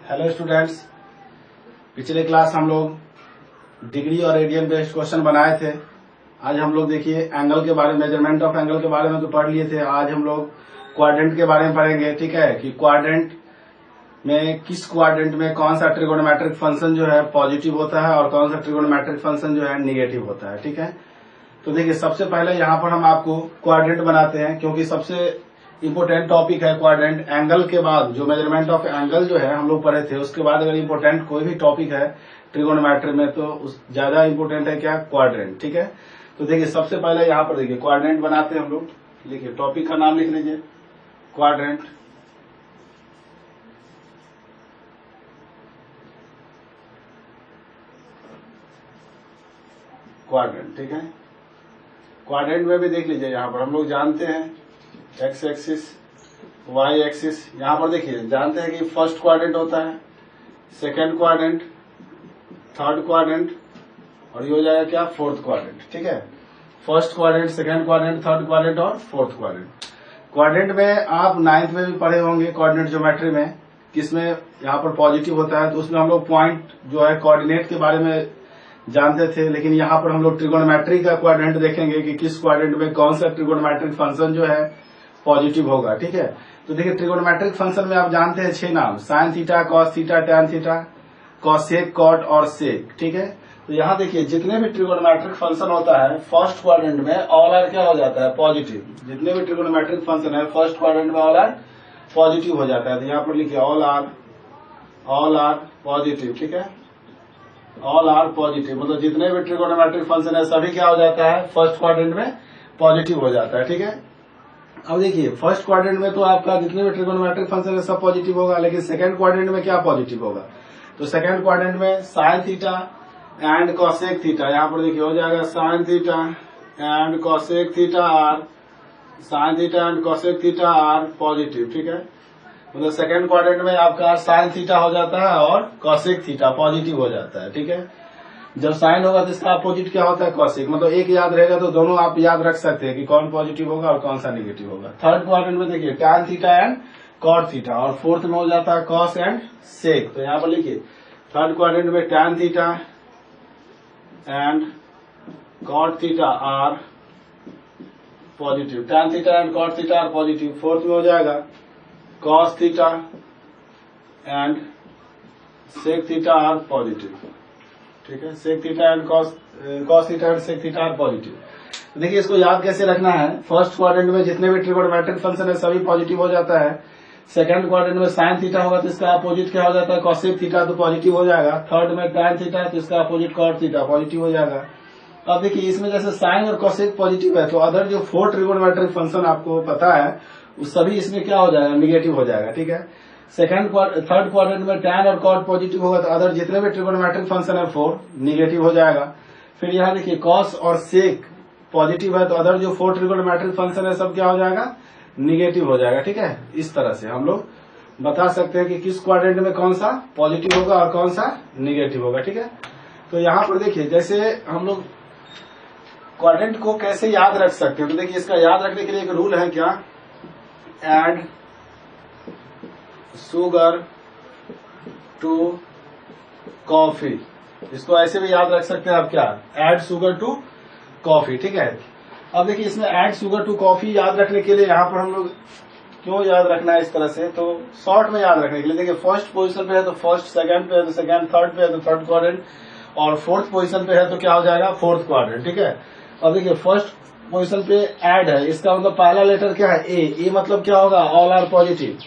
Hello students, पिछले class हम लोग डिग्री और रेडियन बेस्ड क्वेश्चन बनाए थे। आज हम लोग देखिए एंगल के बारे में, मेजरमेंट ऑफ एंगल के बारे में तो पढ़ लिए थे। आज हम लोग क्वाड्रेंट के बारे में पढ़ेंगे। ठीक है, कि क्वाड्रेंट में किस क्वाड्रेंट में कौन सा ट्रिगोनोमेट्रिक फंक्शन जो है पॉजिटिव होता है और कौन सा ट्रिगोनोमेट्रिक फंक्शन जो है निगेटिव होता है। ठीक है, तो देखिए सबसे पहले यहाँ पर हम आपको क्वाड्रेंट बनाते हैं, क्योंकि सबसे इम्पोर्टेंट टॉपिक है क्वाड्रेंट। एंगल के बाद जो मेजरमेंट ऑफ एंगल जो है हम लोग पढ़े थे, उसके बाद अगर इम्पोर्टेंट कोई भी टॉपिक है ट्रिगोनोमेट्री में तो ज्यादा इम्पोर्टेंट है क्या, क्वाड्रेंट। ठीक है, तो देखिए सबसे पहले यहाँ पर देखिए क्वाड्रेंट बनाते हैं हम लोग। देखिए टॉपिक का नाम लिख लीजिए, क्वाड्रेंट। क्वाड्रेंट, ठीक है। क्वाड्रेंट में भी देख लीजिए, यहाँ पर हम लोग जानते हैं एक्स एक्सिस, वाई एक्सिस। यहाँ पर देखिए जानते हैं कि फर्स्ट क्वाड्रेंट होता है, सेकंड क्वाड्रेंट, थर्ड क्वाड्रेंट और ये हो जाएगा क्या, फोर्थ क्वाड्रेंट। ठीक है, first quadrant, second quadrant, third quadrant और फोर्थ क्वाड्रेंट। क्वाड्रेंट में आप 9th में भी पढ़े होंगे कोऑर्डिनेट ज्योमेट्री में, किसमें यहाँ पर पॉजिटिव होता है, तो उसमें हम लोग पॉइंट जो है कोऑर्डिनेट के बारे में जानते थे। लेकिन यहाँ पर हम लोग ट्रिगोनोमेट्री का क्वाड्रेंट देखेंगे कि किस क्वाड्रेंट में कौन सा ट्रिगोनोमेट्रिक फंक्शन जो है पॉजिटिव होगा। ठीक है, तो देखिए ट्रिगोनोमेट्रिक फंक्शन में आप जानते हैं 6 नाम, sine theta, cos theta, tan theta, cosec, cot और सेक। ठीक है, तो यहाँ देखिए जितने भी ट्रिगोनोमेट्रिक फंक्शन होता है फर्स्ट क्वाड्रेंट में ऑल आर क्या हो जाता है, पॉजिटिव। जितने भी ट्रिगोनोमेट्रिक फंक्शन है फर्स्ट क्वाड्रेंट में ऑल आर पॉजिटिव हो जाता है। तो यहाँ पर लिखिए ऑल आर पॉजिटिव। ठीक है, ऑल आर पॉजिटिव, मतलब जितने भी ट्रिगोनोमेट्रिक फंक्शन है सभी क्या हो जाता है, फर्स्ट क्वाड्रेंट में पॉजिटिव हो जाता है। ठीक है, अब देखिए फर्स्ट क्वाड्रेंट में तो आपका जितने भी ट्रिगोनोमेट्रिक फंक्शन है सब पॉजिटिव होगा, लेकिन सेकंड क्वाड्रेंट में क्या पॉजिटिव होगा, तो सेकंड क्वाड्रेंट में sine theta and cosec theta. यहाँ पर देखिए हो जाएगा sine theta and cosec theta are, sine theta and cosec theta are positive. ठीक है, मतलब सेकंड क्वाड्रेंट में आपका साइन थीटा हो जाता है और कॉसेक थीटा पॉजिटिव हो जाता है। ठीक है, जब साइन होगा तो इसका अपोजिट क्या होता है, कॉसेक। मतलब एक याद रहेगा तो दोनों आप याद रख सकते हैं कि कौन पॉजिटिव होगा और कौन सा निगेटिव होगा। थर्ड क्वाड्रेंट में देखिए tan theta and cot theta और फोर्थ में हो जाता है कॉस एंड सेक। तो यहाँ पर लिखिए थर्ड क्वाड्रेंट में tan theta and cot theta are positive, tan theta and cot theta are positive. Fourth में हो जाएगा cos theta and sec theta are positive. ठीक है, sec theta and cos theta and sec theta are positive. देखिए इसको याद कैसे रखना है, फर्स्ट क्वाड्रेंट में जितने भी ट्रिगोनोमेट्रिक फंक्शन है सभी पॉजिटिव हो जाता है। सेकंड क्वाड्रेंट में साइन थीटा होगा तो इसका अपोजिट क्या हो जाता है, कॉसेक थीटा, तो पॉजिटिव हो जाएगा। थर्ड में टैन थीटा तो इसका अपोजिट कॉट थीटा पॉजिटिव हो जाएगा। अब देखिए इसमें जैसे साइन और कॉसेक पॉजिटिव है तो अदर जो 4 ट्रिगोनोमेट्रिक फंक्शन आपको पता है वो सभी इसमें क्या हो जाएगा, निगेटिव हो जाएगा। ठीक है, थर्ड क्वाड्रेंट में टैन और कॉट पॉजिटिव होगा तो अदर जितने भी ट्रिगोनोमेट्रिक फंक्शन है 4 निगेटिव हो जाएगा। फिर यहाँ देखिए कॉस और सेक पॉजिटिव है तो अदर जो 4 ट्रिगोनोमेट्रिक फंक्शन है सब क्या हो जाएगा, निगेटिव हो जाएगा। ठीक है, इस तरह से हम लोग बता सकते हैं कि किस क्वाड्रेंट में कौन सा पॉजिटिव होगा और कौन सा निगेटिव होगा। ठीक है, तो यहाँ पर देखिए जैसे हम लोग क्वाड्रेंट को कैसे याद रख सकते हैं, तो देखिए इसका याद रखने के लिए एक रूल है क्या, एड सुगर टू कॉफी। इसको ऐसे भी याद रख सकते हैं आप, क्या, एड शुगर टू कॉफी। ठीक है, अब देखिए इसमें एड शुगर टू कॉफी याद रखने के लिए यहाँ पर हम लोग क्यों याद रखना है इस तरह से, तो शॉर्ट में याद रखने के लिए देखिए फर्स्ट पोजीशन पे है तो फर्स्ट, सेकंड पे है तो सेकंड, थर्ड पे है तो थर्ड क्वाड्रेंट और फोर्थ पोजीशन पे है तो क्या हो जाएगा, फोर्थ क्वाड्रेंट। ठीक है, अब देखिए फर्स्ट पोजीशन पे एड है, इसका मतलब पहला लेटर क्या है, ए मतलब क्या होगा, ऑल आर पॉजिटिव।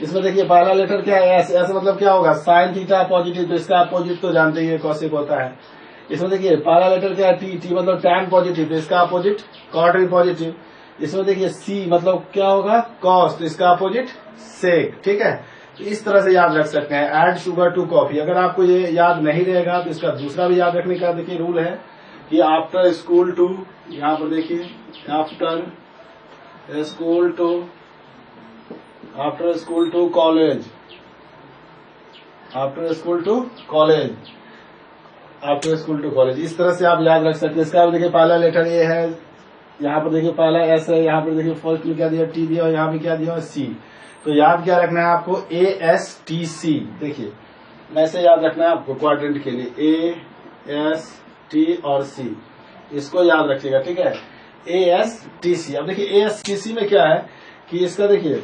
इसमें देखिए पहला लेटर क्या है, एस मतलब क्या होगा, साइन थीटा पॉजिटिव, तो इसका अपोजिट तो जानते ही कॉसेक होता है। इसमें देखिए पहला लेटर क्या है, टी मतलब टैन पॉजिटिव, तो इसका अपोजिट कॉट भी पॉजिटिव। इसमें देखिए सी मतलब क्या होगा, कॉस, तो इसका अपोजिट सेक। ठीक है, तो इस तरह से याद रख सकते हैं, एड शुगर टू कॉफी। अगर आपको ये याद नहीं रहेगा तो इसका दूसरा भी याद रखने का देखिए रूल है कि आफ्टर स्कूल टू, यहाँ पर देखिए after school to college, after school to college, इस तरह से आप याद रख सकते हैं। इसका देखिए पहला लेटर ए है, यहाँ पर देखिए पहला एस है, यहाँ पर देखिए फर्स्ट में क्या दिया, टी दिया और यहाँ पे क्या दिया, सी। तो याद क्या रखना है आपको, ASTC। देखिए ऐसे याद रखना है आपको क्वाड्रेंट के लिए ए एस टी और सी, इसको याद रखिएगा, ठीक है। A S T C. अब देखिए ए एस टी सी में क्या है कि इसका देखिए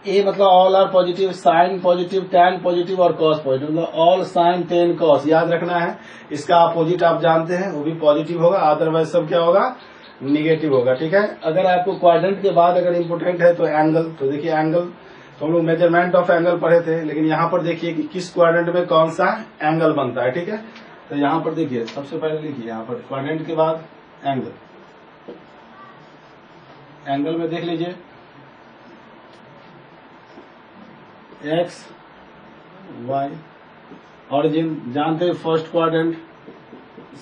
ए मतलब all are positive, sine positive, tan positive और कॉस पॉजिटिव, मतलब ऑल साइन टेन कॉस याद रखना है। इसका अपोजिट आप जानते हैं, वो भी पॉजिटिव होगा, अदरवाइज सब क्या होगा, निगेटिव होगा, ठीक है। अगर आपको क्वाड्रेंट के बाद अगर इम्पोर्टेंट है तो एंगल, तो देखिए एंगल तो हम लोग मेजरमेंट ऑफ एंगल पढ़े थे, लेकिन यहाँ पर देखिए कि किस क्वाड्रेंट में कौन सा एंगल बनता है, ठीक है। तो यहाँ पर देखिए सबसे पहले लिखिए यहाँ पर क्वाड्रेंट के बाद एंगल, एंगल में देख लीजिए एक्स वाई, ऑरिजिन जानते हैं, first quadrant,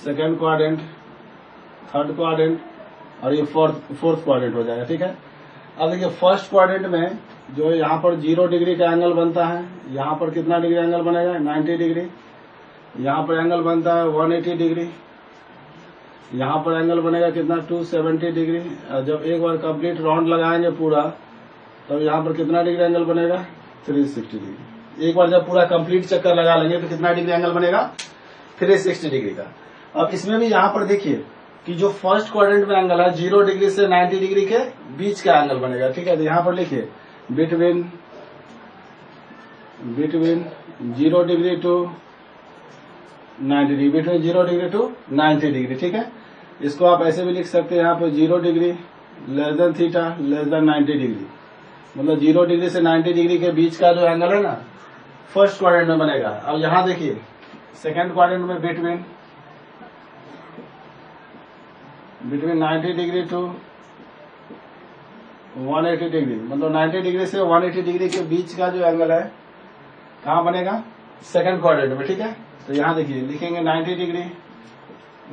second quadrant, third quadrant और ये फोर्थ क्वाड्रेंट हो जाएगा, ठीक है। अब देखिए फर्स्ट क्वाड्रेंट में जो यहाँ पर 0 डिग्री का एंगल बनता है, यहाँ पर कितना डिग्री एंगल बनेगा, 90 डिग्री। यहाँ पर एंगल बनता है 180 डिग्री, यहाँ पर एंगल बनेगा कितना, 270 डिग्री। जब एक बार कंप्लीट राउंड लगाएंगे पूरा, तो यहाँ पर कितना डिग्री एंगल बनेगा, 360 डिग्री। एक बार जब पूरा कंप्लीट चक्कर लगा लेंगे तो कितना डिग्री एंगल बनेगा, 360 डिग्री का। अब इसमें भी यहाँ पर देखिए कि जो फर्स्ट क्वाड्रेंट में एंगल है 0 डिग्री से 90 डिग्री के बीच का एंगल बनेगा, ठीक है। तो यहाँ पर लिखिए between 0 degree to 90 degree, between 0 degree to 90 degree, ठीक है। इसको आप ऐसे भी लिख सकते हैं यहाँ पर 0 degree less than theta less then 90 degree, मतलब 0 डिग्री से 90 डिग्री के बीच का जो एंगल है ना फर्स्ट क्वाड्रेंट में बनेगा। अब यहाँ देखिए सेकेंड क्वाड्रेंट में बिटवीन 90 डिग्री टू 180 डिग्री, मतलब 90 डिग्री से 180 डिग्री के बीच का जो एंगल है कहाँ बनेगा, सेकेंड क्वाड्रेंट में, ठीक है। तो यहाँ देखिए लिखेंगे 90 degree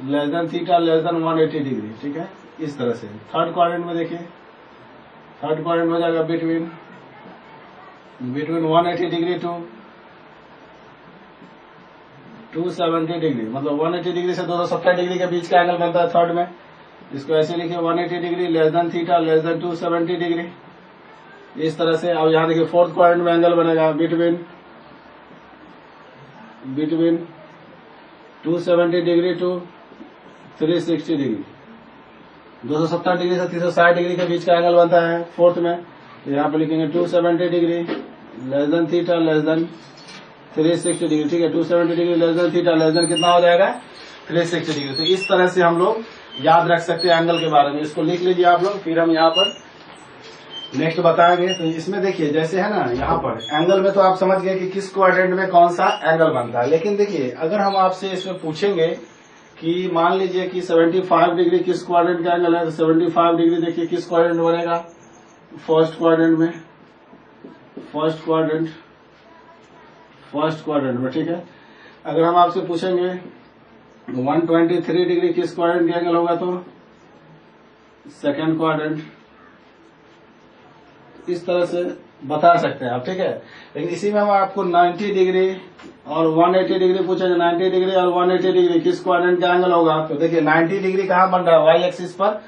less than theta less then 180 degree, ठीक है, इस तरह से। थर्ड क्वाड्रेंट में देखिए, थर्ड क्वाड्रेंट हो जाएगा बिटवीन 180 डिग्री टू 270 डिग्री, मतलब 180 डिग्री से 270 डिग्री के बीच का एंगल बनता है थर्ड में। इसको ऐसे लिखिए 180 degree less than theta less than 270 degree, इस तरह से। अब यहाँ देखिए फोर्थ क्वाड्रेंट में एंगल बनेगा between 270 degree to 360 degree, 270 degree से 360 डिग्री के बीच का एंगल बनता है फोर्थ में। तो यहाँ पे लिखेंगे 270 degree less than theta less then 360 degree, ठीक है। 270 degree less than theta less then कितना हो जाएगा, 360 डिग्री। तो इस तरह से हम लोग याद रख सकते हैं एंगल के बारे में। इसको लिख लीजिए आप लोग, फिर हम यहाँ पर नेक्स्ट बताएंगे। तो इसमें देखिए जैसे है ना यहाँ पर एंगल में तो आप समझ गए कि किस क्वाड्रेंट में कौन सा एंगल बनता है, लेकिन देखिए अगर हम आपसे इसमें पूछेंगे कि मान लीजिए कि 75 डिग्री किस क्वाड्रेंट का एंगल है, तो 75 डिग्री देखिए किस क्वाड्रेंट में बनेगा, फर्स्ट क्वाड्रेंट में, फर्स्ट क्वाड्रेंट में, ठीक है। अगर हम आपसे पूछेंगे 123 डिग्री किस क्वाड्रेंट का एंगल होगा, तो सेकेंड क्वाड्रेंट, इस तरह से बता सकते हैं आप, ठीक है। लेकिन इसी में हम आपको 90 डिग्री और 180 डिग्री पूछेंगे, 90 डिग्री और 180 डिग्री किस क्वाड्रेंट का एंगल होगा, तो देखिए 90 डिग्री कहाँ बन रहा है, वाई एक्सिस पर,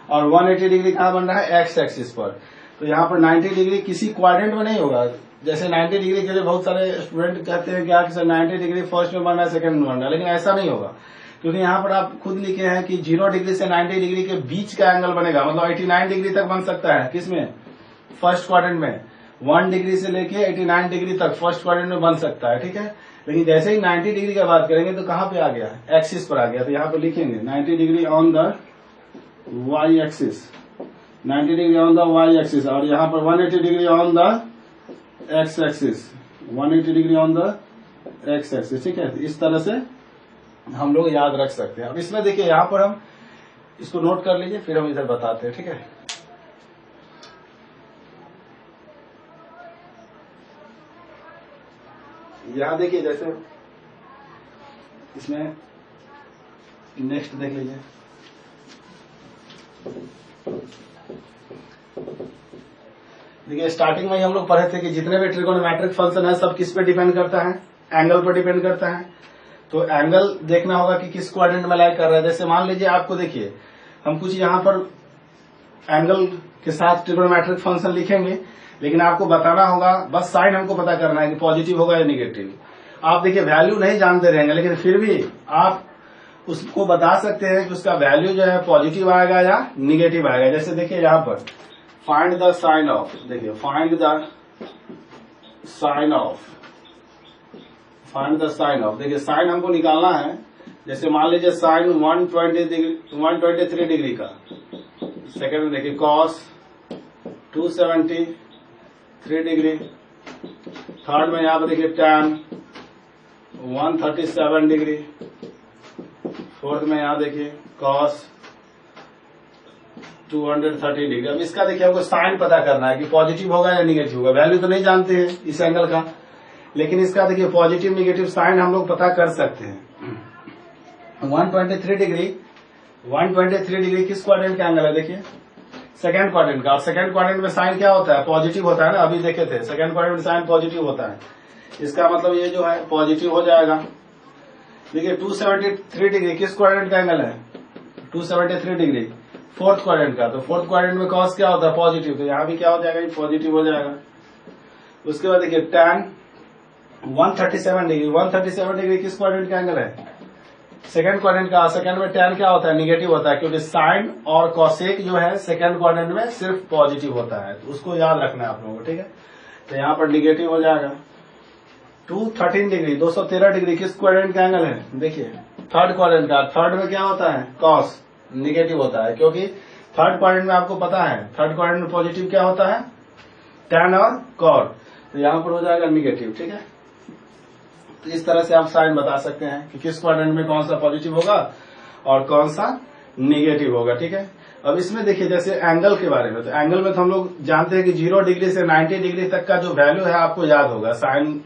और 180 डिग्री कहाँ बन रहा है, एक्स एक्सिस पर। तो यहाँ पर 90 डिग्री किसी क्वाड्रेंट में नहीं होगा। जैसे 90 डिग्री के लिए बहुत सारे स्टूडेंट कहते हैं कि सर 90 डिग्री फर्स्ट में बन रहा है, सेकंड में बन रहा है, लेकिन ऐसा नहीं होगा, क्योंकि यहाँ पर आप खुद लिखे हैं कि 0 डिग्री से 90 डिग्री के बीच का एंगल बनेगा, मतलब 89 डिग्री तक बन सकता है, किसमें, फर्स्ट क्वाड्रेंट में। 1 डिग्री से लेके 89 डिग्री तक फर्स्ट क्वाड्रेंट में बन सकता है, ठीक है। लेकिन जैसे ही 90 डिग्री की बात करेंगे तो कहाँ पे आ गया, एक्सिस पर आ गया। तो यहाँ पे लिखेंगे 90 degree on the Y axis, 90 degree on the Y axis, और यहाँ पर 180 degree on the X axis, 180 degree on the X axis, ठीक है। इस तरह से हम लोग याद रख सकते हैं। अब इसमें देखिए यहाँ पर हम इसको नोट कर लीजिए, फिर हम इधर बताते हैं, ठीक है। यहाँ देखिए जैसे इसमें नेक्स्ट देख लीजिए, देखिए स्टार्टिंग में ही हम लोग पढ़े थे कि जितने भी ट्रिगोनोमेट्रिक फंक्शन है सब किस पे डिपेंड करता है, एंगल पर डिपेंड करता है। तो एंगल देखना होगा कि किस क्वाड्रेंट में लाई कर रहा है। जैसे मान लीजिए आपको देखिए हम कुछ यहाँ पर एंगल के साथ ट्रिगोनोमेट्रिक फंक्शन लिखेंगे, लेकिन आपको बताना होगा, बस साइन हमको पता करना है कि पॉजिटिव होगा या निगेटिव। आप देखिए वैल्यू नहीं जानते रहेंगे, लेकिन फिर भी आप उसको बता सकते हैं कि उसका वैल्यू जो है पॉजिटिव आएगा या निगेटिव आएगा। जैसे देखिए यहाँ पर फाइंड द साइन ऑफ, देखिए find the sine of, find the sine of, देखिए साइन हमको निकालना है। जैसे मान लीजिए साइन 123 डिग्री का, सेकेंड में देखिए कॉस 273 डिग्री, थर्ड में यहाँ पर देखिए टैन 137 डिग्री, फोर्थ में यहाँ देखिए कॉस 230 डिग्री। अब इसका देखिए हमको साइन पता करना है कि पॉजिटिव होगा या निगेटिव होगा। वैल्यू तो नहीं जानते हैं इस एंगल का, लेकिन इसका देखिए पॉजिटिव निगेटिव साइन हम लोग पता कर सकते हैं। 123 डिग्री किस क्वाड्रेंट का एंगल है? देखिए सेकेंड क्वाड्रेंट का। और सेकेंड क्वाड्रेंट में साइन क्या होता है? पॉजिटिव होता है ना, अभी देखे थे सेकेंड क्वाड्रेंट में साइन पॉजिटिव होता है। इसका मतलब ये जो है पॉजिटिव हो जाएगा। देखिए 273 डिग्री किस क्वाड्रेंट का एंगल है? 273 डिग्री फोर्थ क्वाड्रेंट का। तो फोर्थ क्वाड्रेंट में कॉस क्या होता है? पॉजिटिव। तो यहाँ भी क्या हो जाएगा? पॉजिटिव हो जाएगा। उसके बाद देखिए टैन 137 डिग्री, 137 डिग्री किस क्वाड्रेंट का एंगल है? सेकेंड क्वाड्रेंट का। सेकेंड में टैन क्या होता है? निगेटिव होता है, क्योंकि साइन और कॉसेक जो है सेकेंड क्वाड्रेंट में सिर्फ पॉजिटिव होता है। तो उसको याद रखना है आप लोगों को, ठीक है। तो यहाँ पर निगेटिव हो जाएगा। 213 डिग्री 213 डिग्री किस क्वाड्रेंट का एंगल है? देखिए थर्ड क्वाड्रेंट का। थर्ड में क्या होता है? कॉस, निगेटिव होता है, क्योंकि थर्ड क्वाड्रेंट में आपको पता है थर्ड क्वाड्रेंट में पॉजिटिव क्या होता है? टैन और कॉट। तो यहाँ पर हो जाएगा निगेटिव, ठीक है। तो इस तरह से आप साइन बता सकते हैं कि किस क्वाड्रेंट में कौन सा पॉजिटिव होगा और कौन सा निगेटिव होगा, ठीक है। अब इसमें देखिए जैसे एंगल के बारे में, तो एंगल में तो हम लोग जानते हैं कि 0 डिग्री से 90 डिग्री तक का जो वैल्यू है आपको याद होगा। साइन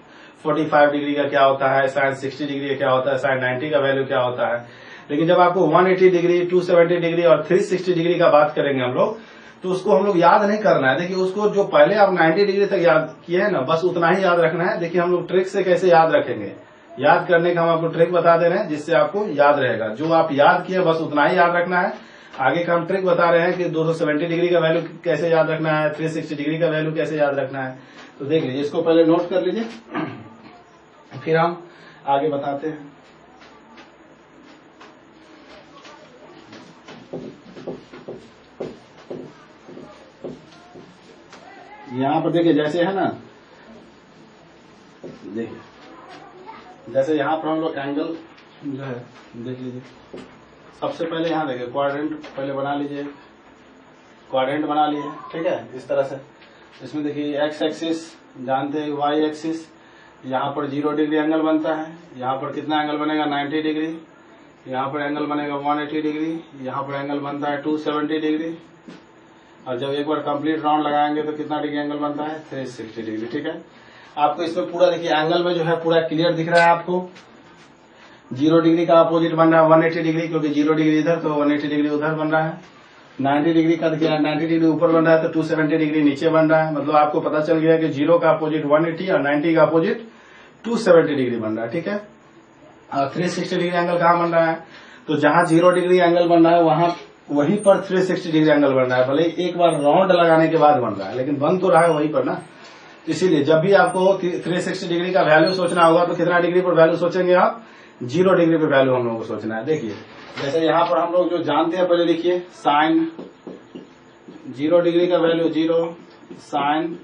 45 डिग्री का क्या होता है, साइन 60 डिग्री का क्या होता है, साइन 90 का वैल्यू क्या होता है। लेकिन जब आपको 180 डिग्री 270 डिग्री और 360 डिग्री का बात करेंगे हम लोग, तो उसको हम लोग याद नहीं करना है। देखिए उसको जो पहले आप 90 डिग्री तक याद किए हैं ना, बस उतना ही याद रखना है। देखिए हम लोग ट्रिक से कैसे याद रखेंगे, याद करने का हम आपको ट्रिक बता दे रहे हैं जिससे आपको याद रहेगा। जो आप याद किए बस उतना ही याद रखना है। आगे का हम ट्रिक बता रहे हैं कि 270 डिग्री का वैल्यू कैसे याद रखना है, 360 डिग्री का वैल्यू कैसे याद रखना है। तो देख लीजिए, इसको पहले नोट कर लीजिए, फिर हम आगे बताते हैं। यहाँ पर देखिए जैसे है ना, देखिए जैसे यहाँ पर हम लोग एंगल जो है देख लीजिए। सबसे पहले यहाँ देखिए क्वाड्रेंट पहले बना लीजिए, क्वाड्रेंट बना लिए, ठीक है। इस तरह से इसमें देखिए एक्स एक्सिस जानते हैं, वाई एक्सिस, यहाँ पर 0 डिग्री एंगल बनता है। यहाँ पर कितना एंगल बनेगा? 90 डिग्री। यहाँ पर एंगल बनेगा 180 डिग्री। यहाँ पर एंगल बनता है 270 डिग्री। और जब एक बार कंप्लीट राउंड लगाएंगे तो कितना डिग्री एंगल बनता है? 360 डिग्री, ठीक है। आपको इसमें पूरा देखिए एंगल में जो है पूरा क्लियर दिख रहा है आपको। 0 डिग्री का अपोजिट बन रहा है 180 डिग्री, क्योंकि 0 डिग्री इधर तो 180 डिग्री उधर बन रहा है। 90 डिग्री का देखिए 90 डिग्री ऊपर बन रहा है तो 270 डिग्री नीचे बन रहा है। मतलब आपको पता चल गया कि 0 का अपोजिट 180 और 90 का अपोजिट 270 डिग्री बन रहा है, ठीक है। और 360 डिग्री एंगल कहाँ बन रहा है? तो जहां 0 डिग्री एंगल बन रहा है वहां वहीं पर 360 डिग्री एंगल बन रहा है। भले एक बार राउंड लगाने के बाद बन रहा है, लेकिन बन तो रहा है वहीं पर ना। इसीलिए जब भी आपको 360 डिग्री का वैल्यू सोचना होगा तो कितना डिग्री पर वैल्यू सोचेंगे आप? 0 डिग्री पर वैल्यू हम लोगों को सोचना है। देखिए जैसे यहाँ पर हम लोग जो जानते हैं, पहले लिखिए साइन 0 डिग्री का वैल्यू 0, साइन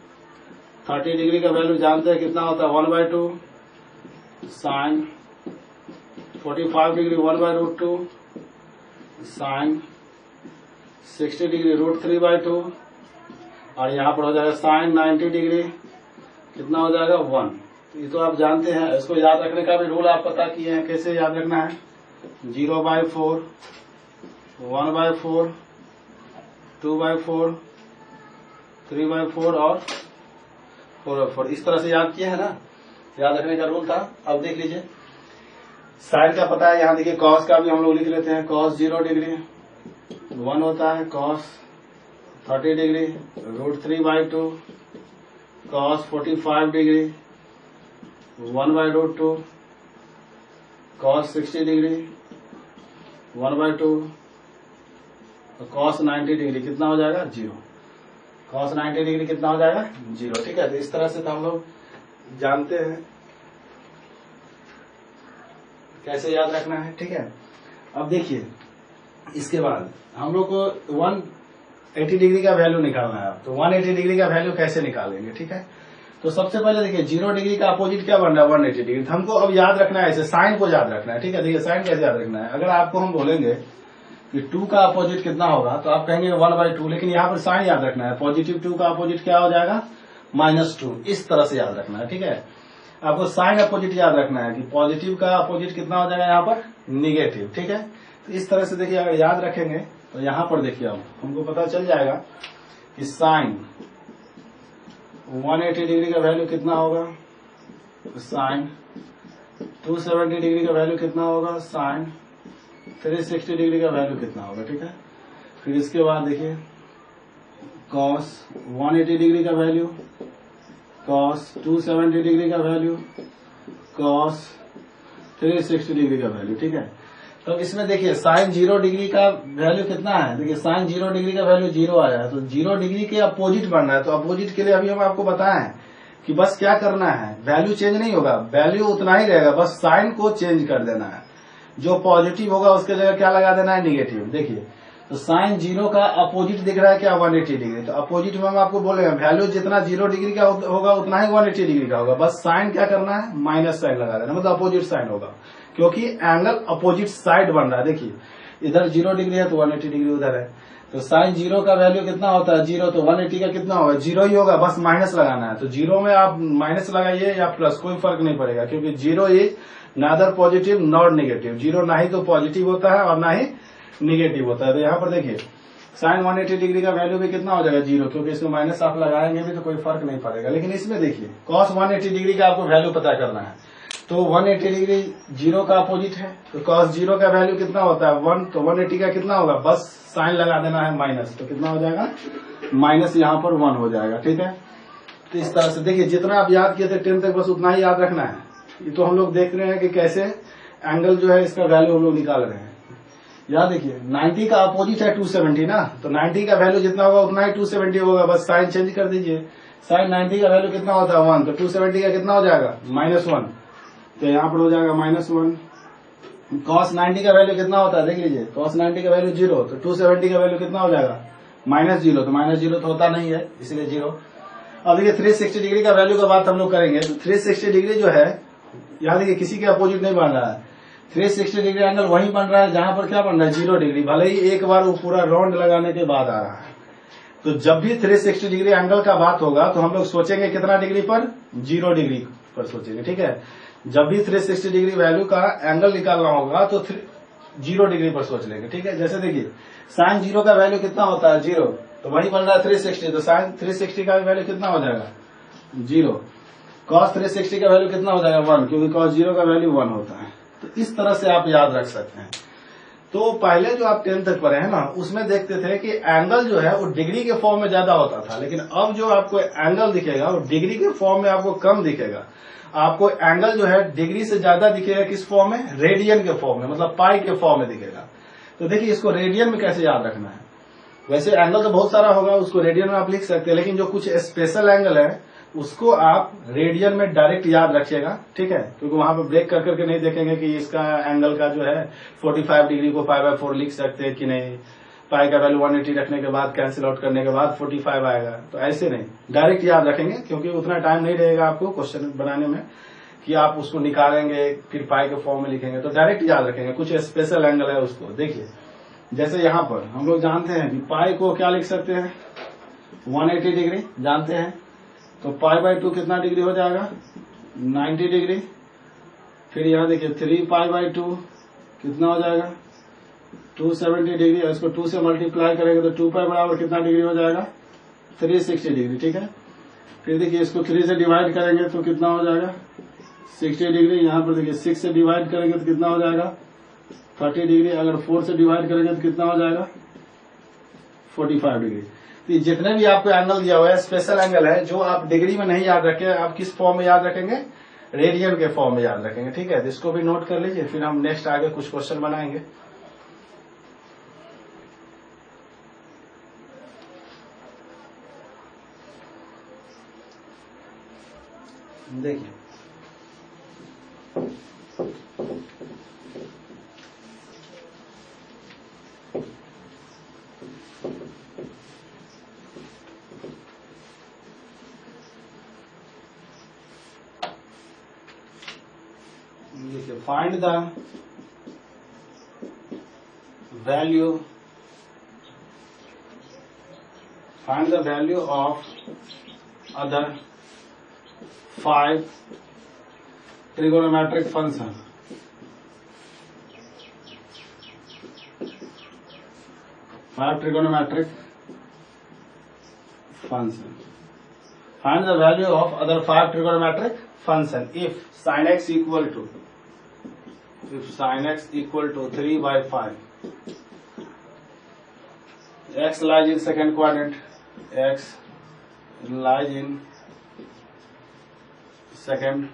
30 डिग्री का वैल्यू जानते हैं कितना होता है? 1/2, साइन 45 डिग्री 1/√2, साइन 60 डिग्री √3/2, और यहाँ पर हो जाएगा साइन 90 डिग्री कितना हो जाएगा? 1। ये तो आप जानते हैं। इसको याद रखने का भी रूल आप पता किए हैं, कैसे याद रखना है? 0/4, 1/4, 2/4, 3/4 और 4/4, इस तरह से याद किया है ना। याद रखने का रूल था। अब देख लीजिए साइन का पता है, यहाँ देखिए कॉस का भी हम लोग लिख लेते हैं। कॉस 0 डिग्री 1 होता है, cos 30 degree √3/2, cos 45 degree 1/√2, cos 60 degree 1/2, cos 90 degree कितना हो जाएगा? 0। कॉस 90 डिग्री कितना हो जाएगा? 0, ठीक है। तो इस तरह से तो हम लोग जानते हैं। कैसे याद रखना है, ठीक है। अब देखिए इसके बाद हम लोग को 180 डिग्री का वैल्यू निकालना है। तो 180 डिग्री का वैल्यू कैसे निकालेंगे, ठीक है। तो सबसे पहले देखिए 0 डिग्री का अपोजिट क्या बन रहा है 180 डिग्री। तो हमको अब याद रखना है, ऐसे साइन को याद रखना है, ठीक है। देखिए साइन कैसे याद रखना है, अगर आपको हम बोलेंगे कि 2 का अपोजिट कितना होगा तो आप कहेंगे 1/2, लेकिन यहाँ पर साइन याद रखना है। पॉजिटिव 2 का अपोजिट क्या हो जाएगा -2, इस तरह से याद रखना है, ठीक है। आपको साइन अपोजिट याद रखना है कि पॉजिटिव का अपोजिट कितना हो जाएगा यहाँ पर निगेटिव, ठीक है। तो इस तरह से देखिए अगर याद रखेंगे तो यहाँ पर देखिए हमको पता चल जाएगा कि साइन 180 डिग्री का वैल्यू कितना होगा, साइन 270 डिग्री का वैल्यू कितना होगा, साइन 360 डिग्री का वैल्यू कितना होगा, ठीक है। फिर इसके बाद देखिए कॉस 180 डिग्री का वैल्यू, कॉस 270 डिग्री का वैल्यू, कॉस 360 डिग्री का वैल्यू, ठीक है। तो इसमें देखिए साइन 0 डिग्री का वैल्यू कितना है, देखिए साइन 0 डिग्री का वैल्यू 0 आया है। तो 0 डिग्री के अपोजिट बनना है। तो अपोजिट के लिए अभी हम आपको बताएं कि बस क्या करना है, वैल्यू चेंज नहीं होगा, वैल्यू उतना ही रहेगा, बस साइन को चेंज कर देना है। जो पॉजिटिव होगा उसके जगह क्या लगा देना है निगेटिव। देखिए तो साइन 0 का अपोजिट दिख रहा है क्या 180 डिग्री। तो अपोजिट में हम आपको बोलेंगे वैल्यू जितना 0 डिग्री का होगा उतना ही 180 डिग्री का होगा, बस साइन क्या करना है माइनस साइन लगा देना, मतलब अपोजिट साइन होगा, क्योंकि एंगल अपोजिट साइड बन रहा है। देखिए इधर 0 डिग्री है तो 180 डिग्री उधर है। तो साइन 0 का वैल्यू कितना होता है 0, तो 180 का कितना होगा 0 ही होगा, बस माइनस लगाना है। तो 0 में आप माइनस लगाइए या प्लस, कोई फर्क नहीं पड़ेगा, क्योंकि 0 is neither positive not negative. 0 ना ही तो पॉजिटिव होता है और ना ही निगेटिव होता है। तो यहाँ पर देखिए साइन 180 डिग्री का वैल्यू भी कितना हो जाएगा 0, क्योंकि इसमें माइनस आप लगाएंगे भी तो कोई फर्क नहीं पड़ेगा। लेकिन इसमें देखिए कॉस 180 डिग्री का आपको वैल्यू पता करना है। तो 180 डिग्री 0 का अपोजिट है, तो कॉस 0 का वैल्यू कितना होता है 1, तो 180 का कितना होगा, बस साइन लगा देना है माइनस, तो कितना हो जाएगा माइनस यहाँ पर 1 हो जाएगा, ठीक है। तो इस तरह से देखिए जितना आप याद किए थे 10 तक बस उतना ही याद रखना है। ये तो हम लोग देख रहे हैं कि कैसे एंगल जो है इसका वैल्यू हम लोग निकाल रहे हैं। याद देखिए 90 का अपोजिट है 270 ना, तो 90 का वैल्यू जितना होगा उतना ही 270 होगा, बस साइन चेंज कर दीजिए। साइन 90 का वैल्यू कितना होता है 1, तो 270 का कितना हो जाएगा -1, तो यहाँ पर हो जाएगा -1। कॉस 90 का वैल्यू कितना होता है देख लीजिए, कॉस 90 का वैल्यू 0, तो 270 का वैल्यू कितना हो जाएगा -0, तो -0 तो होता नहीं है इसलिए 0। अब देखिए 360 डिग्री का वैल्यू का बात हम लोग करेंगे। तो 360 डिग्री जो है यहाँ देखिए किसी के अपोजिट नहीं बन रहा है, 360 डिग्री एंगल वहीं बन रहा है जहां पर क्या बन रहा है 0 डिग्री, भले ही एक बार वो पूरा राउंड लगाने के बाद आ रहा है। तो जब भी 360 डिग्री एंगल का बात होगा तो हम लोग सोचेंगे कितना डिग्री पर 0 डिग्री पर सोचेंगे, ठीक है। जब भी 360 डिग्री वैल्यू का एंगल निकालना होगा तो 0 डिग्री पर सोच लेंगे, ठीक है। जैसे देखिए साइन 0 का वैल्यू कितना होता है 0, तो वही बन रहा है 360, तो साइन 360 का वैल्यू कितना हो जाएगा 0। कॉस 360 का वैल्यू कितना हो जाएगा 1, क्योंकि कॉस 0 का वैल्यू 1 होता है। तो इस तरह से आप याद रख सकते हैं। तो पहले जो आप 10 तक पढ़े हैं ना उसमें देखते थे कि एंगल जो है वो डिग्री के फॉर्म में ज्यादा होता था, लेकिन अब जो आपको एंगल दिखेगा वो डिग्री के फॉर्म में आपको कम दिखेगा। आपको एंगल जो है डिग्री से ज्यादा दिखेगा किस फॉर्म में, रेडियन के फॉर्म में, मतलब पाई के फॉर्म में दिखेगा। तो देखिए इसको रेडियन में कैसे याद रखना है। वैसे एंगल तो बहुत सारा होगा, उसको रेडियन में आप लिख सकते हैं, लेकिन जो कुछ स्पेशल एंगल है उसको आप रेडियन में डायरेक्ट याद रखिएगा, ठीक है। क्योंकि वहां पे ब्रेक कर करके नहीं देखेंगे कि इसका एंगल का जो है 45 डिग्री को π/4 लिख सकते हैं कि नहीं, पाई का वैल्यू 180 रखने के बाद कैंसिल आउट करने के बाद 45 आएगा। तो ऐसे नहीं, डायरेक्ट याद रखेंगे, क्योंकि उतना टाइम नहीं रहेगा आपको क्वेश्चन बनाने में कि आप उसको निकालेंगे फिर पाई के फॉर्म में लिखेंगे। तो डायरेक्ट याद रखेंगे, कुछ स्पेशल एंगल है उसको देखिए। जैसे यहाँ पर हम लोग जानते हैं कि पाई को क्या लिख सकते हैं 180 डिग्री जानते हैं, तो π/2 कितना डिग्री हो जाएगा 90 डिग्री। फिर यहाँ देखिए 3π/2 कितना हो जाएगा 270 डिग्री, और इसको 2 से मल्टीप्लाई करेंगे तो 2π बराबर कितना डिग्री हो जाएगा 360 डिग्री, ठीक है। फिर देखिए इसको 3 से डिवाइड करेंगे तो कितना हो जाएगा 60 डिग्री। यहाँ पर देखिए 6 से डिवाइड करेंगे तो कितना हो जाएगा 30 डिग्री। अगर 4 से डिवाइड करेंगे तो कितना हो जाएगा 45 डिग्री। तो जितने भी आपको एंगल दिया हुआ है स्पेशल एंगल है, जो आप डिग्री में नहीं याद रखें आप किस फॉर्म में याद रखेंगे, रेडियन के फॉर्म में याद रखेंगे, ठीक है। इसको भी नोट कर लीजिए, फिर हम नेक्स्ट आगे कुछ क्वेश्चन बनाएंगे। देखिए देखिए find the value of other 5 trigonometric function. Find the value of other 5 trigonometric function if sin x equal to 3 by 5, x lies in second quadrant, x lies in second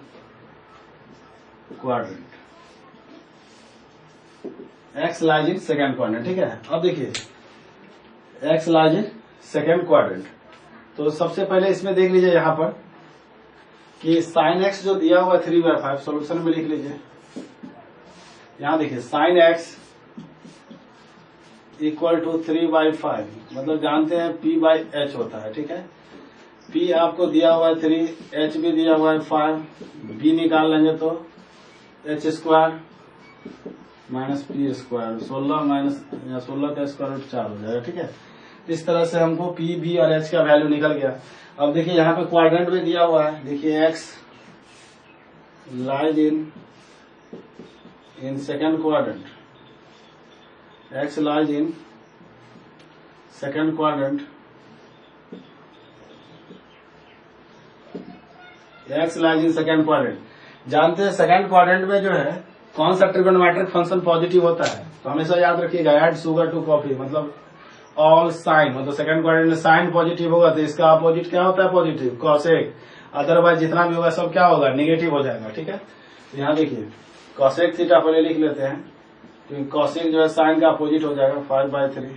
quadrant, ठीक है। अब देखिए x lies in second quadrant, तो सबसे पहले इसमें देख लीजिए यहां पर कि साइन x जो दिया हुआ 3/5, सॉल्यूशन में लिख लीजिए। यहां देखिए साइन x इक्वल टू 3/5, मतलब जानते हैं p/h होता है, ठीक है। p आपको दिया हुआ है 3, h भी दिया हुआ है 5, b निकाल लेंगे तो h square minus P square, 16 का स्क्वायर रूट 4 हो जाएगा, ठीक है। इस तरह से हमको पी, बी और एच का वैल्यू निकल गया। अब देखिए यहाँ पे क्वाड्रेंट में दिया हुआ है, देखिए x lies in second quadrant, x lies in second quadrant, x lies in second quadrant. जानते हैं सेकेंड क्वाड्रेंट में जो है कौन सा ट्रिगोनोमेट्रिक फंक्शन पॉजिटिव होता है, तो हमेशा याद रखिएगा ऐड शुगर टू कॉफी, मतलब ऑल साइन, मतलब सेकंड क्वाड्रेंट में साइन पॉजिटिव होगा तो इसका अपोजिट क्या होता है, पॉजिटिव, कॉसेक। अदरवाइज जितना भी होगा सब क्या होगा, नेगेटिव हो जाएगा, ठीक है। तो यहाँ देखिए कॉसेक थीटा पहले लिख लेते हैं, तो कॉसेक जो है साइन का अपोजिट हो जाएगा 5/3।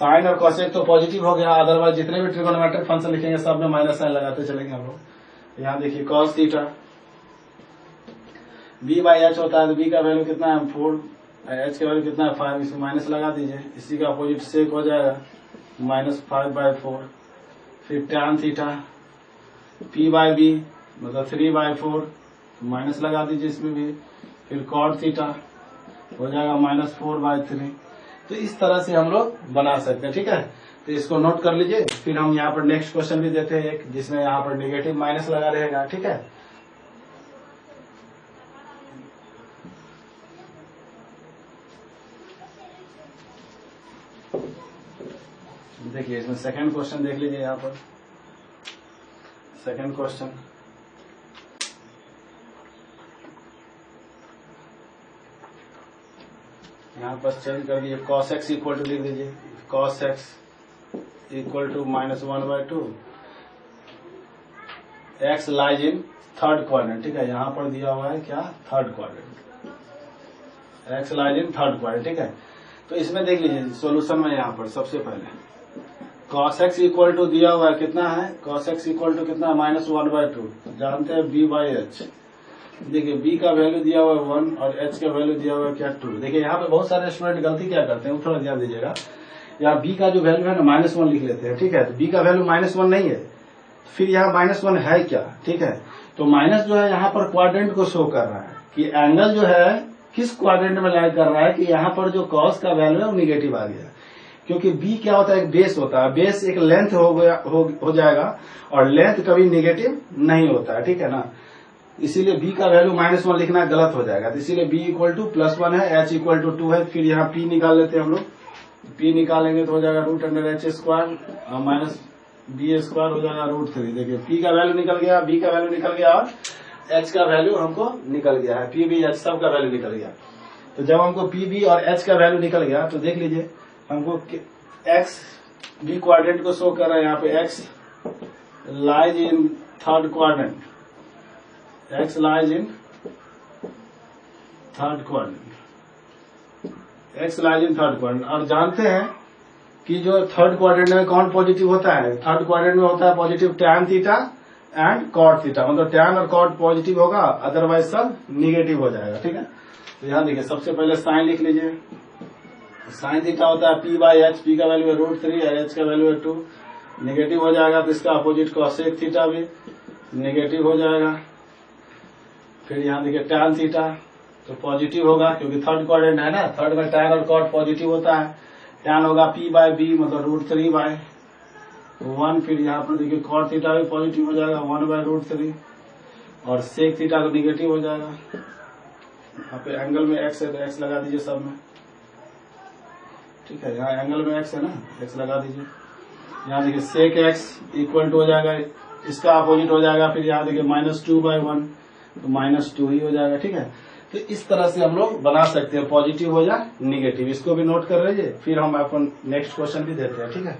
साइन और कॉसेक तो पॉजिटिव हो गया, अदरवाइज जितने भी ट्रिगोनोमेट्रिक फंक्शन लिखेंगे सब में माइनस साइन लगाते चलेंगे हम लोग। यहाँ देखिए कॉस थीटा b/h होता है, तो b का वैल्यू कितना है 4, h का वैल्यू कितना है 5, इसमें माइनस लगा दीजिए, इसी का अपोजिट सेक हो जाएगा -5/4। फिर tan थीटा p/b मतलब 3/4, माइनस लगा दीजिए इसमें भी। फिर cot थीटा हो जाएगा -4/3। तो इस तरह से हम लोग बना सकते हैं, ठीक है। तो इसको नोट कर लीजिए। फिर हम यहाँ पर नेक्स्ट क्वेश्चन भी देते हैं एक, जिसमें यहाँ पर नेगेटिव माइनस लगा रहेगा, ठीक है। देखिए इसमें सेकंड क्वेश्चन देख लीजिए, यहाँ पर सेकंड क्वेश्चन, यहाँ पर चेंज कर दीजिए, cos x इक्वल टू लिख दीजिए, cos x equal to -1/2, x lies in third quadrant, ठीक है। यहाँ पर दिया हुआ है क्या, third quadrant, x lies in third quadrant, ठीक है। तो इसमें देख लीजिए सॉल्यूशन में यहाँ पर सबसे पहले cos x इक्वल टू दिया हुआ है कितना है, cos x इक्वल टू कितना है -1/2, जानते हैं b/h। देखिए b का वैल्यू दिया हुआ है 1 और h का वैल्यू दिया हुआ है क्या 2। देखिए यहाँ पे बहुत सारे स्टूडेंट गलती क्या करते हैं, थोड़ा ध्यान दीजिएगा। यहाँ b का जो वैल्यू है ना -1 लिख लेते हैं, ठीक है। तो b का वैल्यू -1 नहीं है, फिर यहाँ -1 है क्या, ठीक है। तो माइनस जो है यहाँ पर क्वाड्रेंट को शो कर रहा है कि एंगल जो है किस क्वाड्रेंट में लाई कर रहा है, कि यहाँ पर जो cos का वैल्यू है वो निगेटिव आ गया, क्योंकि b क्या होता है, एक बेस होता है, बेस एक लेंथ हो जाएगा और लेंथ कभी निगेटिव नहीं होता है, ठीक है ना। इसीलिए b का वैल्यू -1 लिखना गलत हो जाएगा, तो इसीलिए b इक्वल टू +1 है, h इक्वल टू 2 है। फिर यहाँ p निकाल लेते हैं हम लोग, p निकालेंगे तो हो जाएगा √h² और माइनस b² हो जाएगा √3। देखिए p का वैल्यू निकल गया, b का वैल्यू निकल गया और h का वैल्यू हमको निकल गया है, p, b, h सब का वैल्यू निकल गया। तो जब हमको p, b और h का वैल्यू निकल गया तो देख लीजिए हमको x b क्वाड्रेंट को शो कर रहा है, यहाँ पे x lies in third quadrant, x lies in third quadrant, x lies in third quadrant. और जानते हैं कि जो थर्ड क्वाड्रेंट में कौन पॉजिटिव होता है, थर्ड क्वाड्रेंट में होता है positive tan theta and cot theta, मतलब tan और cot पॉजिटिव होगा, अदरवाइज सब निगेटिव हो जाएगा, ठीक है। तो यहाँ देखिए सबसे पहले साइन लिख लीजिए, साइन थीटा होता है p/h, p का वैल्यू है √3 और h का वैल्यू है 2, निगेटिव हो जाएगा तो इसका अपोजिट cosec थीटा भी निगेटिव हो जाएगा। फिर यहाँ देखिए tan थीटा तो पॉजिटिव होगा क्योंकि थर्ड क्वाड्रेंट है ना, थर्ड में tan और cot पॉजिटिव होता है। tan होगा p/b मतलब √3/1। फिर यहाँ पर देखिए cot थीटा भी पॉजिटिव हो जाएगा 1/√3 और sec थीटा तो निगेटिव हो जाएगा। यहाँ पे एंगल में x है तो x लगा दीजिए सब में, ठीक है। यहाँ एंगल में x है ना, x लगा दीजिए। यहाँ देखिए sec x इक्वल टू हो जाएगा, इसका अपोजिट हो जाएगा। फिर यहाँ देखिए -2/1 तो -2 ही हो जाएगा, ठीक है। तो इस तरह से हम लोग बना सकते हैं, पॉजिटिव हो या निगेटिव, इसको भी नोट कर लीजिए। फिर हम आपको नेक्स्ट क्वेश्चन भी देते हैं, ठीक है।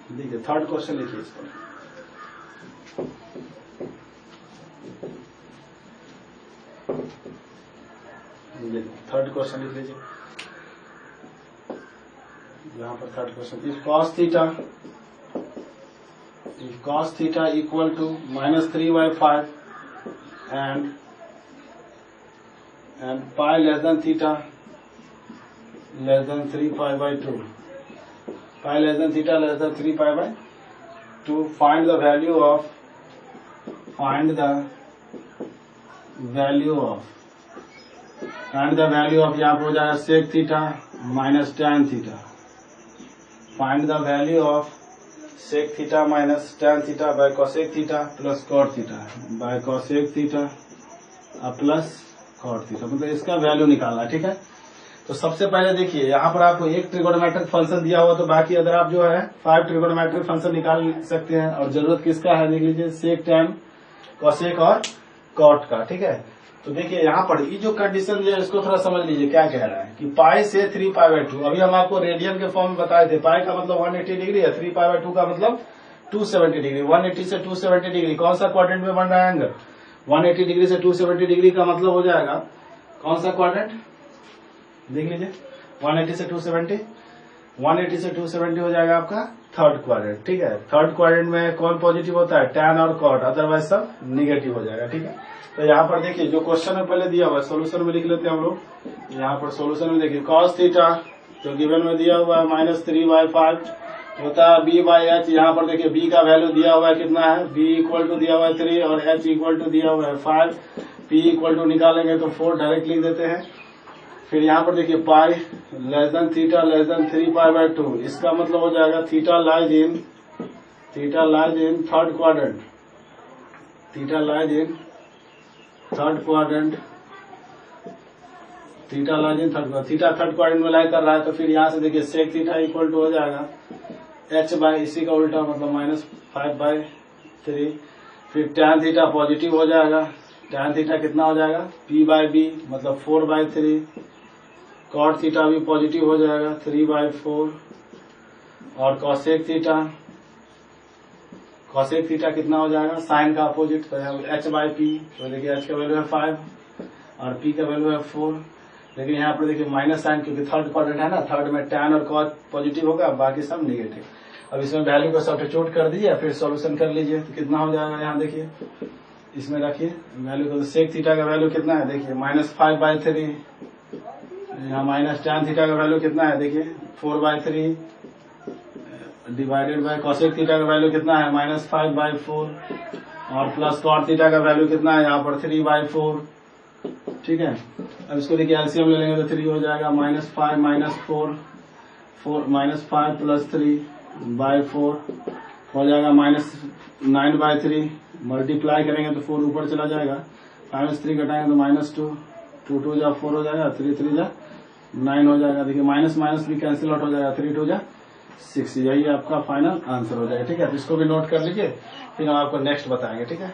देखिए थर्ड क्वेश्चन लिखिए इस पर। थर्ड क्वेश्चन लिख लीजिए यहाँ पर। Third question, if cos theta equal to -3/5 and pi less than theta less than 3π/2, pi less than theta less than 3π/2, find the value of यहाँ पर हो जाएगा sec theta minus tan theta। Find the value of sec theta minus tan theta by cosec theta plus cot theta by cosec theta plus cot theta, मतलब इसका value निकालना, ठीक है। तो सबसे पहले देखिए यहाँ पर आपको एक ट्रिगोनोमेट्रिक फंक्शन दिया हुआ, तो बाकी अदर आप जो है 5 ट्रिगोनोमेट्रिक फंक्शन निकाल सकते हैं। और जरूरत किसका है देख लीजिए, सेक, टैन, कॉसेक और कॉट का, ठीक है। तो देखिए यहाँ पर ये जो कंडीशन जो है इसको थोड़ा समझ लीजिए क्या कह रहा है कि पाई से 3π/2। अभी हम आपको रेडियन के फॉर्म में बताए थे, पाई का मतलब 180 डिग्री है, 3π/2 का मतलब 270 डिग्री। 180 से 270 डिग्री कौन सा क्वाड्रेंट में बन रहा है एंगल? 180 डिग्री से 270 डिग्री का मतलब हो जाएगा कौन सा क्वाड्रेंट, देख लीजिए। 180 से 270 हो जाएगा आपका थर्ड क्वाड्रेंट, ठीक है। थर्ड क्वाड्रेंट में कौन पॉजिटिव होता है, टैन और कॉट, अदरवाइज सब निगेटिव हो जाएगा, ठीक है। तो यहाँ पर देखिए जो क्वेश्चन में पहले दिया हुआ है सोल्यूशन में लिख लेते हैं हम लोग। यहाँ पर सोल्यूशन में देखिए cos थीटा जो गिवन में दिया हुआ है -3/5 होता है b/h। यहाँ पर देखिए b का वैल्यू दिया हुआ है कितना है, b इक्वल टू दिया हुआ है 3 और h इक्वल टू दिया हुआ है 5। p इक्वल टू निकालेंगे तो 4 डायरेक्ट लिख देते हैं। फिर यहाँ पर देखिए pi less than theta less than 3π/2, इसका मतलब हो जाएगा theta lies in third quadrant, theta lies in third quadrant में लाई कर रहा है। तो फिर यहाँ से देखिए सेक थीटा इक्वल टू हो जाएगा h/, इसी का उल्टा मतलब -5/3। फिर टैन थीटा पॉजिटिव हो जाएगा, टैन थीटा कितना हो जाएगा p/b मतलब 4/3। कॉट थीटा भी पॉजिटिव हो जाएगा 3/4। और कॉसेक थीटा कितना हो जाएगा, साइन का अपोजिट तो h/p। तो देखिए h का वैल्यू है 5 और p का वैल्यू है 4। लेकिन यहाँ पर देखिए माइनस साइन क्योंकि थर्ड क्वाड्रेंट है ना, थर्ड में टैन और कॉट पॉजिटिव होगा, बाकी सब निगेटिव। अब इसमें वैल्यू को सब्स्टिट्यूट कर दीजिए, फिर सॉल्यूशन कर लीजिए तो कितना हो जाएगा। यहाँ देखिए इसमें रखिए वैल्यू को, सेक थीटा का वैल्यू कितना है देखिए -5/3। यहाँ माइनस टैन थीटा का वैल्यू कितना है देखिए 4/3 डिवाइडेड बाय कॉसेक थीटा का वैल्यू कितना है -5/4 और प्लस कॉट थीटा का वैल्यू कितना है यहाँ पर 3/4, ठीक है। अब इसको देखिए एलसीएम ले लेंगे तो 3 हो जाएगा -5 प्लस 3/4 हो जाएगा -9/3। मल्टीप्लाई करेंगे तो 4 ऊपर चला जाएगा, -3 घटाएंगे तो -2, 2 2 जा 4 हो जाएगा, 3 3 जा 9 हो जाएगा। देखिए माइनस माइनस भी कैंसिल आउट हो जाएगा, 3 2 जा 6, यही आपका फाइनल आंसर हो जाएगा, ठीक है। तो इसको भी नोट कर लीजिए, फिर हम आपको नेक्स्ट बताएंगे, ठीक है।